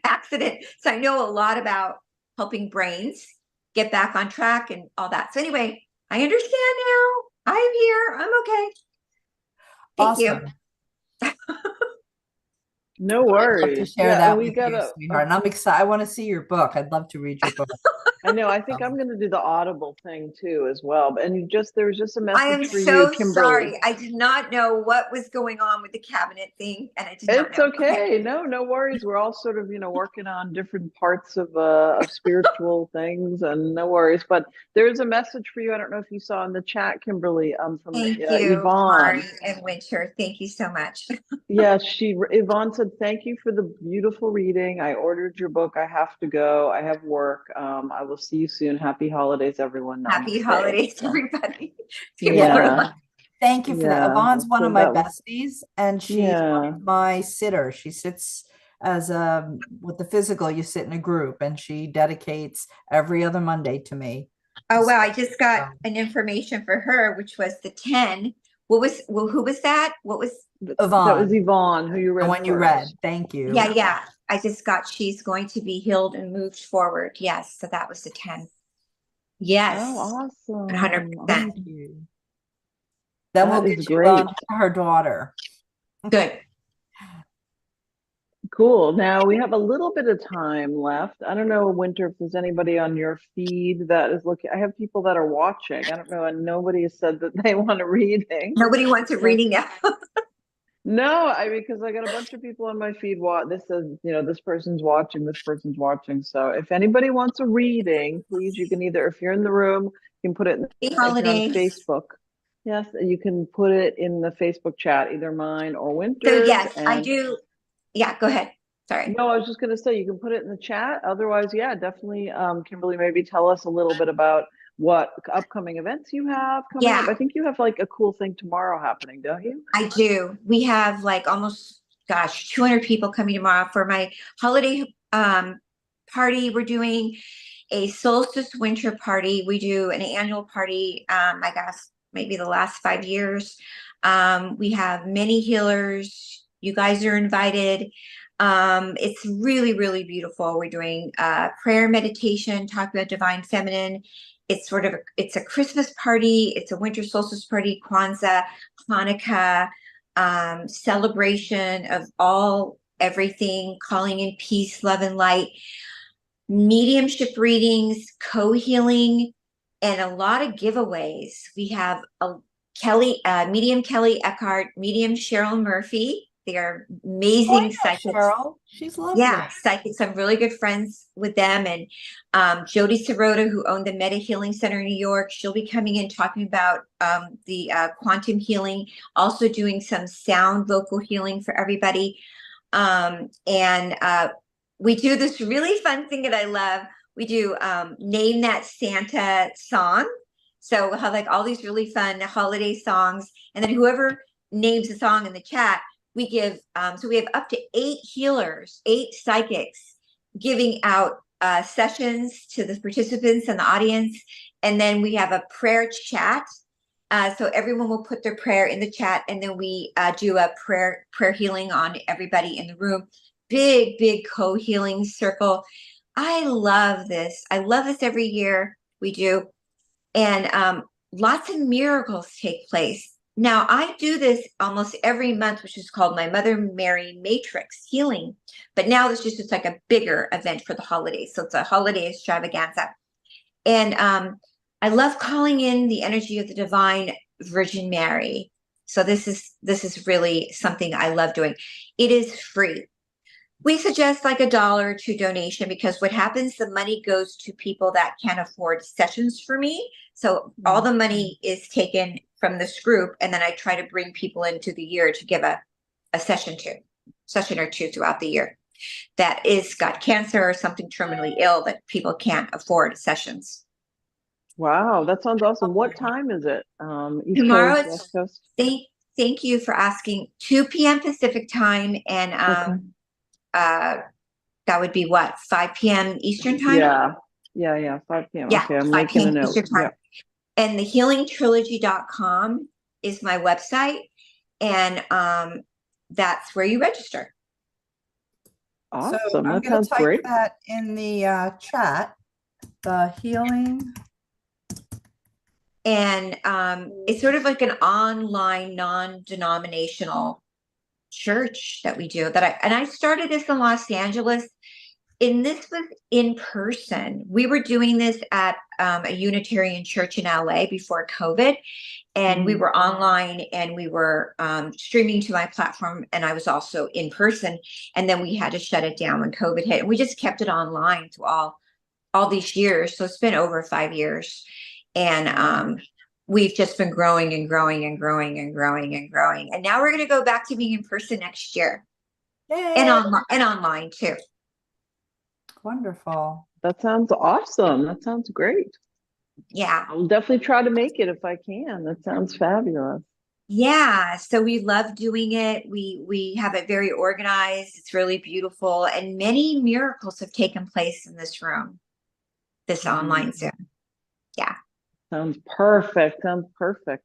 accident. So I know a lot about helping brains get back on track and all that. So anyway, I understand now. I'm here. I'm okay. Thank awesome. No I'd love worries. to share Yeah, that and we with got you, a sweetheart. And I'm excited. I want to see your book. I'd love to read your book. I know. I think I'm going to do the Audible thing too as well. And there was just a I am message for you, so Kimberly. sorry. I did not know what was going on with the cabinet thing, and I did not It's know. okay. No worries. We're all sort of, working on different parts of spiritual things, and no worries. But there's a message for you. I don't know if you saw in the chat, Kimberly, from Thank you, Yvonne. Mari and Winter. Thank you so much. Yes, Yvonne said, thank you for the beautiful reading. I ordered your book. I have to go. I have work. I will see you soon. Happy holidays, everyone. Happy Namaste. holidays, everybody. People Yeah. are like, Thank you for that. Yeah, Yvonne's one so of my that was- besties, and she's Yeah. my sitter. She sits as with the physical, you sit in a group, and she dedicates every other Monday to me. oh wow, I just got an information for her, which was the 10. Who was that? What was That was Yvonne, Yvonne, who you the read one you first. read. Thank you. yeah. I just got she's going to be healed and moved forward. Yes, so that was the 10. Yes. Oh, awesome. 100%. Thank you. Then we'll That get is you great. on to her daughter. Good. Cool. Now we have a little bit of time left. I don't know, Winter, if there's anybody on your feed that is looking. I have people that are watching. I don't know, and nobody has said that they want a reading. Nobody wants a reading now. No, because I got a bunch of people on my feed. This says, this person's watching, this person's watching. So if anybody wants a reading, please, you can either, if you're in the room, you can put it in Happy if you're on holidays. Facebook. Yes, you can put it in the Facebook chat, either mine or So Winter's. yes, I and- do. Yeah, go ahead. Sorry. No, I was just going to say, you can put it in the chat. Otherwise, yeah, definitely, Kimberly, maybe tell us a little bit about what upcoming events you have coming up. Yeah. I think you have like a cool thing tomorrow happening, don't you? I do. We have like almost, 200 people coming tomorrow for my holiday party. We're doing a solstice winter party. We do an annual party, I guess maybe the last 5 years. We have many healers. You guys are invited. It's really, really beautiful. We're doing prayer meditation, talking about divine feminine. It's it's a Christmas party. It's a winter solstice party, Kwanzaa, Hanukkah, celebration of everything, calling in peace, love, and light, mediumship readings, co-healing, and a lot of giveaways. We have medium Kelly Eckhart, medium Cheryl Murphy. They are amazing psychics. Cheryl, she's lovely. Yeah, psychics. I'm really good friends with them. And Jody Sirota, who owned the Meta Healing Center in New York, she'll be coming in talking about the quantum healing, also doing some sound vocal healing for everybody. We do this really fun thing that I love. We do Name That Santa song. So we'll have like all these really fun holiday songs. And then whoever names the song in the chat, we give, so we have up to 8 healers, 8 psychics giving out sessions to the participants and the audience. And then we have a prayer chat. So everyone will put their prayer in the chat, and then we do a prayer healing on everybody in the room. Big co-healing circle. I love this. I love this every year we do. And lots of miracles take place. Now, I do this almost every month, which is called my Mother Mary Matrix Healing. But now this just is like a bigger event for the holidays. So it's a holiday extravaganza. And I love calling in the energy of the Divine Virgin Mary. So this is really something I love doing. It is free. We suggest like $1 or $2 donation, because what happens, the money goes to people that can't afford sessions for me. So all the money is taken from this group, and then I try to bring people into the year to give a session or two throughout the year that is got cancer or something terminally ill that people can't afford sessions. Wow, that sounds awesome. What time is it? East Tomorrow Coast, it's West Coast? thank you for asking. 2 p.m. Pacific time, and that would be what, 5 p.m. Eastern time? Yeah, 5 p.m. Yeah, Okay, I'm 5 making a p.m. note. Eastern time. And the healingtrilogy.com is my website, and that's where you register. Awesome. So I'm That going sounds to type great. that in the chat. The healing. And it's sort of like an online, non-denominational church that we do. I started this in Los Angeles, and this was in person. We were doing this at a Unitarian church in LA before COVID, and we were online, and we were streaming to my platform, and I was also in person. And then we had to shut it down when COVID hit, and we just kept it online through all these years. So it's been over 5 years, and we've just been growing and growing and growing and growing and growing. And now we're going to go back to being in person next year. Yay. And online too. Wonderful. That sounds awesome. That sounds great. Yeah. I'll definitely try to make it if I can. That sounds fabulous. Yeah. So we love doing it. We have it very organized. It's really beautiful. And many miracles have taken place in this room, this online Zoom. Yeah. Sounds perfect. Sounds perfect.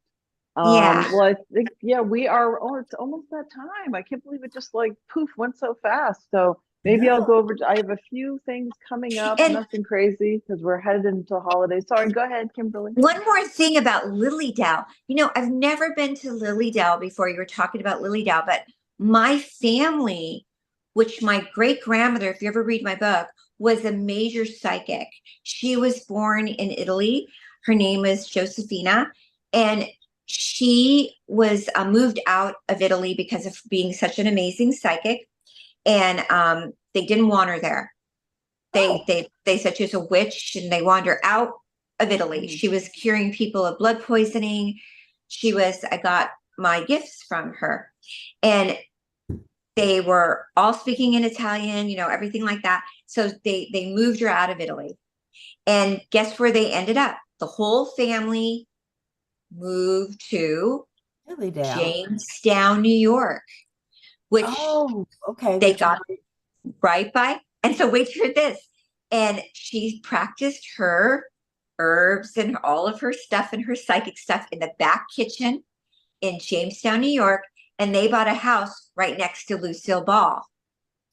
Yeah. Well, I think, we are, it's almost that time. I can't believe it just like poof, went so fast. So maybe I'll go over, I have a few things coming up, And nothing crazy because we're headed into holidays. Sorry, go ahead, Kimberly. one more thing about Lilydale. I've never been to Lilydale before. You were talking about Lilydale, but my family, which my great grandmother, if you ever read my book, was a major psychic. She was born in Italy. Her name is Josephina, and she was moved out of Italy because of being such an amazing psychic, and they didn't want her there. They said she was a witch, and they wanted her out of Italy. She was curing people of blood poisoning. I got my gifts from her, and they were all speaking in Italian, everything like that. So they moved her out of Italy, and guess where they ended up? The whole family moved to Lilydale. Jamestown, New York, which okay. they got right by. And so wait for this. And she practiced her herbs and all of her stuff and her psychic stuff in the back kitchen in Jamestown, New York. And they bought a house right next to Lucille Ball.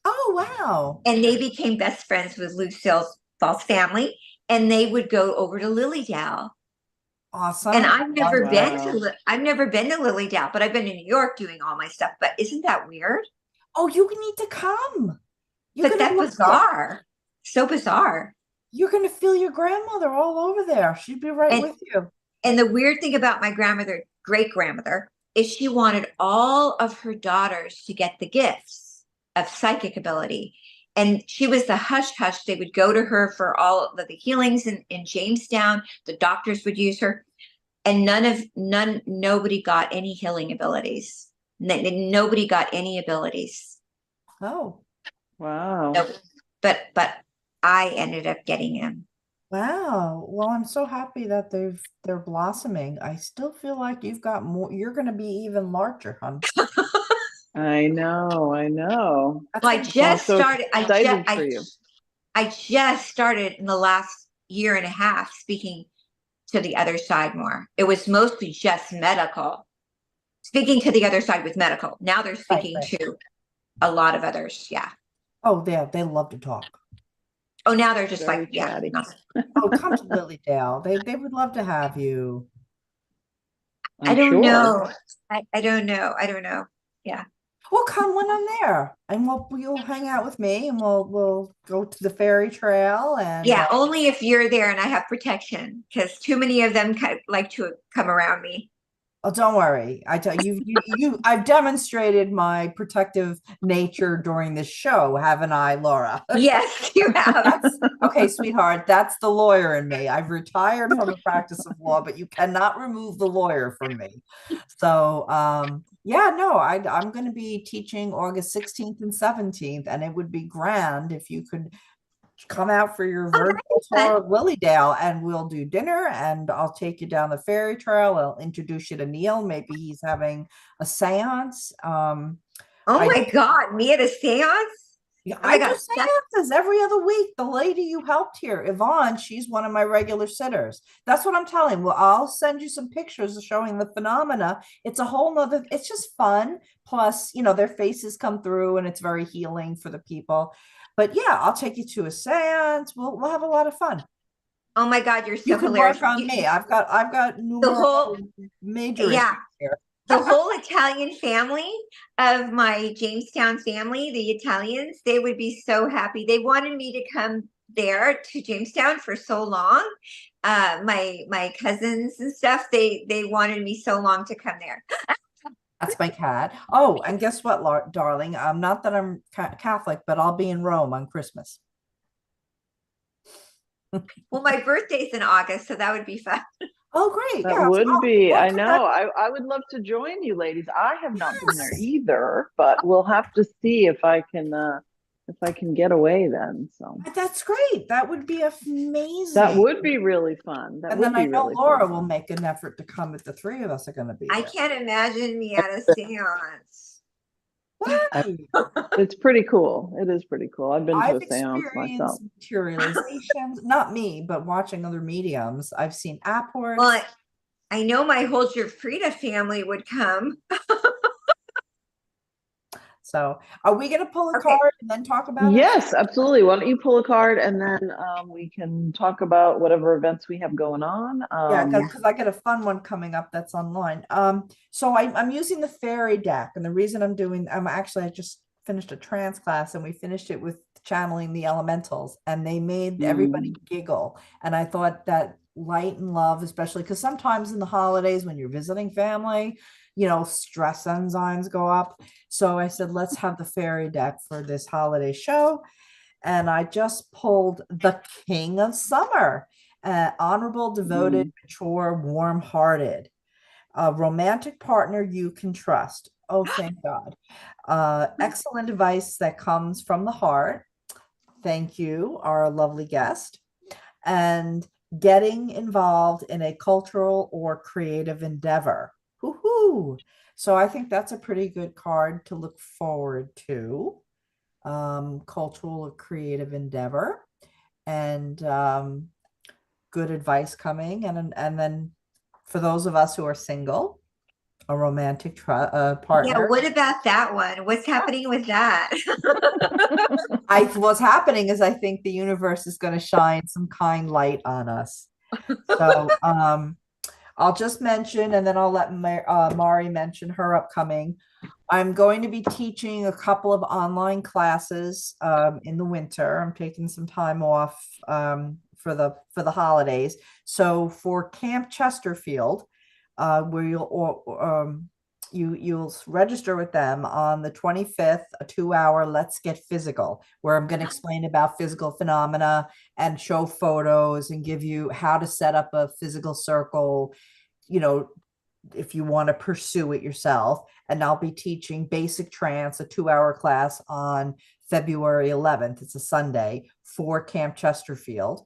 Oh, wow. And they became best friends with Lucille Ball's family. And they would go over to Lilydale. Awesome. And I've never been to Lilydale, but I've been in New York doing all my stuff. But isn't that weird? Oh, you need to come. But that's bizarre. So bizarre. You're going to feel your grandmother all over there. She'd be right with you. And the weird thing about my great grandmother, is she wanted all of her daughters to get the gifts of psychic ability. And she was the hush hush. They would go to her for all of the healings in Jamestown. The doctors would use her. And nobody got any healing abilities. Nobody got any abilities. Oh. Wow. No, but I ended up getting him. Wow. Well, I'm so happy that they're blossoming. I still feel like you've got more. You're going to be even larger, hon. I know. Well, I just started. I just started in the last year and a half speaking to the other side more. It was mostly just medical. Speaking to the other side with medical. Now they're speaking to a lot of others. Yeah. Oh, they love to talk. Oh, now they're just Very chatty. Oh, come to Lilydale. They would love to have you. I don't know. I don't know. Yeah. Well, come when I'm there, and you'll hang out with me, and we'll go to the ferry trail. And only if you're there and I have protection, because too many of them kind of like to come around me. Oh, don't worry. I tell I've demonstrated my protective nature during this show, haven't I, Laura? Yes, you have. That's okay, sweetheart. That's the lawyer in me. I've retired from the practice of law, but you cannot remove the lawyer from me. So, yeah, no, I'm going to be teaching August 16th and 17th, and it would be grand if you could come out for your virtual tour of Lilydale, and we'll do dinner, and I'll take you down the fairy trail. I'll introduce you to Neil. Maybe he's having a seance. Oh I my God, me at a seance? Yeah, Oh my I do God, seances every other week. The lady you helped here, Yvonne, she's one of my regular sitters. That's what I'm telling. Well, I'll send you some pictures showing the phenomena. It's a whole nother, it's just fun. Plus, their faces come through and it's very healing for the people. But yeah, I'll take you to a seance. We'll have a lot of fun. oh my God, you're You so could hilarious. work on me. I've got The numerous whole, major issues yeah, here. the whole Italian family of my Jamestown family, the Italians, they would be so happy. They wanted me to come there to Jamestown for so long. My cousins and stuff, they wanted me so long to come there. That's my cat. Oh, and guess what, darling? Not that I'm Catholic, but I'll be in Rome on Christmas. Well, my birthday's in August, so that would be fun. Oh, great. That Yeah. would be, We'll I know. connect. I would love to join you ladies. I have not been there Yes. either, but we'll have to see if I can get away then. So That's great. That would be amazing. that would be really fun. That And would then I be know really Laura fun. will make an effort to come if the three of us are going to be I there. can't imagine me at a seance. Why? It's pretty cool. It is pretty cool. I've been to I've a seance myself. experienced materializations, not me, but watching other mediums. I've seen apports. Well, I know my Hold Your Frida family would come. So are we going to pull a Okay. card and then talk about it? Yes, absolutely. Why don't you pull a card and then we can talk about whatever events we have going on. Yeah, because I got a fun one coming up that's online. So I'm using the fairy deck, and the reason I just finished a trance class, and we finished it with channeling the elementals, and they made everybody giggle. And I thought that light and love, especially because sometimes in the holidays when you're visiting family, stress enzymes go up. So I said, let's have the fairy deck for this holiday show. And I just pulled the King of Summer, honorable, devoted, mature, warm-hearted, a romantic partner you can trust. Oh, thank God. Excellent advice that comes from the heart. Thank you, our lovely guest. And getting involved in a cultural or creative endeavor. Woohoo! So I think that's a pretty good card to look forward to. Cultural or creative endeavor, and good advice coming, and then for those of us who are single, a romantic Yeah, partner. what about that one? What's happening with that? What's happening is I think the universe is going to shine some kind light on us. So I'll just mention, and then I'll let Mari mention her upcoming. I'm going to be teaching a couple of online classes in the winter. I'm taking some time off for the holidays. So for Camp Chesterfield, where you'll register with them on the 25th, a 2-hour Let's Get Physical, where I'm going to explain about physical phenomena and show photos and give you how to set up a physical circle, if you want to pursue it yourself. And I'll be teaching basic trance, a 2-hour class on February 11th. It's a Sunday for Camp Chesterfield.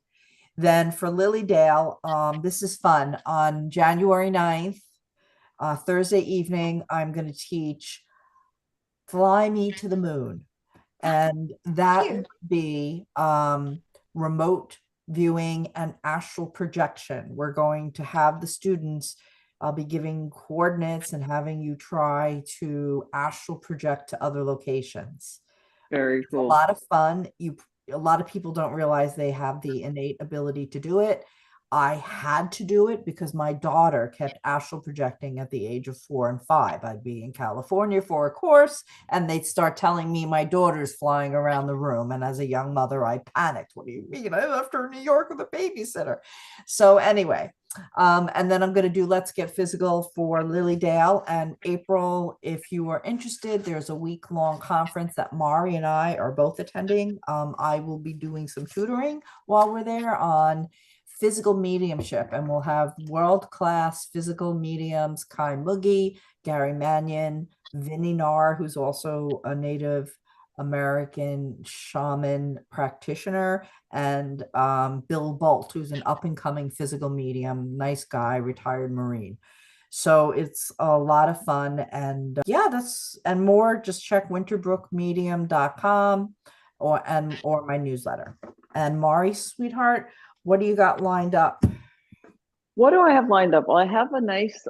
Then for Lilydale, this is fun. On January 9th, Thursday evening, I'm going to teach Fly Me to the Moon. And that would be remote viewing and astral projection. We're going to have the students, I'll be giving coordinates and having you try to astral project to other locations. Very cool. It's a lot of fun. A lot of people don't realize they have the innate ability to do it. I had to do it because my daughter kept astral projecting at the age of 4 and 5. I'd be in California for a course, and they'd start telling me my daughter's flying around the room. And as a young mother, I panicked. What do you mean? I left her in New York with a babysitter. So anyway, And then I'm going to do Let's Get Physical for Lily Dale. And April, if you are interested, there's a week-long conference that Mari and I are both attending. I will be doing some tutoring while we're there on physical mediumship, and we'll have world-class physical mediums, Kai Moogie, Gary Mannion, Vinny Nar, who's also a Native American shaman practitioner, and Bill Bolt, who's an up-and-coming physical medium, nice guy, retired Marine. So it's a lot of fun. And yeah, that's and more, just check winterbrookmedium.com or my newsletter. And Mari, sweetheart, what do you got lined up? What do I have lined up? Well, I have a nice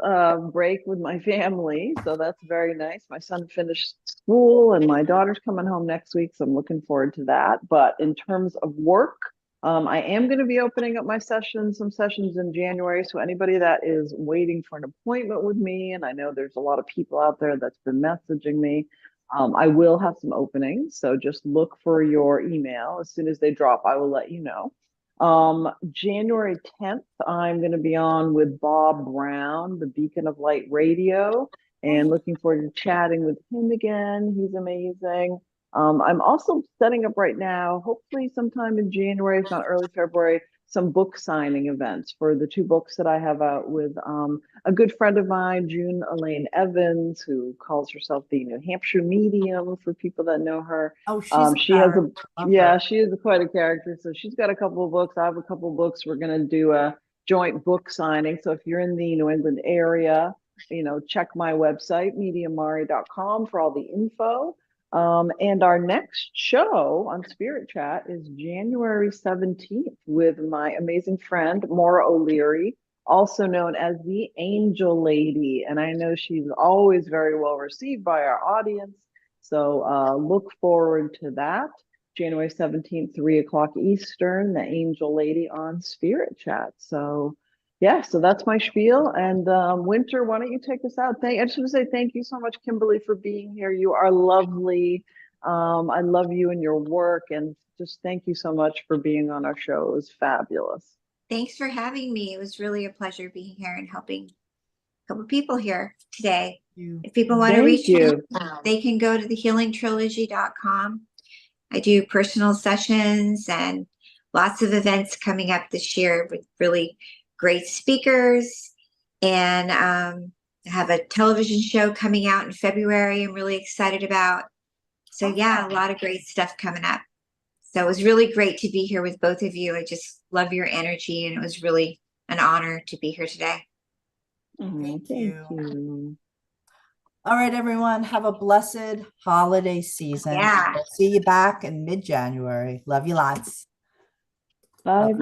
break with my family, so that's very nice. My son finished school and my daughter's coming home next week, so I'm looking forward to that. But in terms of work, I am going to be opening up my some sessions in January. So anybody that is waiting for an appointment with me, and I know there's a lot of people out there that's been messaging me, I will have some openings. So just look for your email. As soon as they drop, I will let you know. January 10th, I'm going to be on with Bob Brown, the Beacon of Light Radio, and looking forward to chatting with him again. He's amazing. I'm also setting up right now, hopefully sometime in January, if not early February, some book signing events for the 2 books that I have out with a good friend of mine, June Elaine Evans, who calls herself the New Hampshire Medium for people that know her. Oh, she has she is quite a character. So she's got a couple of books. I have a couple of books. We're going to do a joint book signing. So if you're in the New England area, check my website, mediummari.com, for all the info. And our next show on Spirit Chat is January 17th with my amazing friend, Maura O'Leary, also known as the Angel Lady. And I know she's always very well received by our audience. So look forward to that. January 17th, 3 o'clock Eastern, the Angel Lady on Spirit Chat. So yeah, so that's my spiel. And Winter, why don't you take us out? I just want to say thank you so much, Kimberly, for being here. You are lovely. I love you and your work. And just thank you so much for being on our show. It was fabulous. Thanks for having me. It was really a pleasure being here and helping a couple people here today. If people want to reach me, they can go to thehealingtrilogy.com. I do personal sessions and lots of events coming up this year with really great speakers, and I have a television show coming out in February I'm really excited about. So yeah, a lot of great stuff coming up. So it was really great to be here with both of you. I just love your energy, and it was really an honor to be here today. Thank you. All right, everyone, have a blessed holiday season. Yeah. We'll see you back in mid-January. Love you lots. Bye.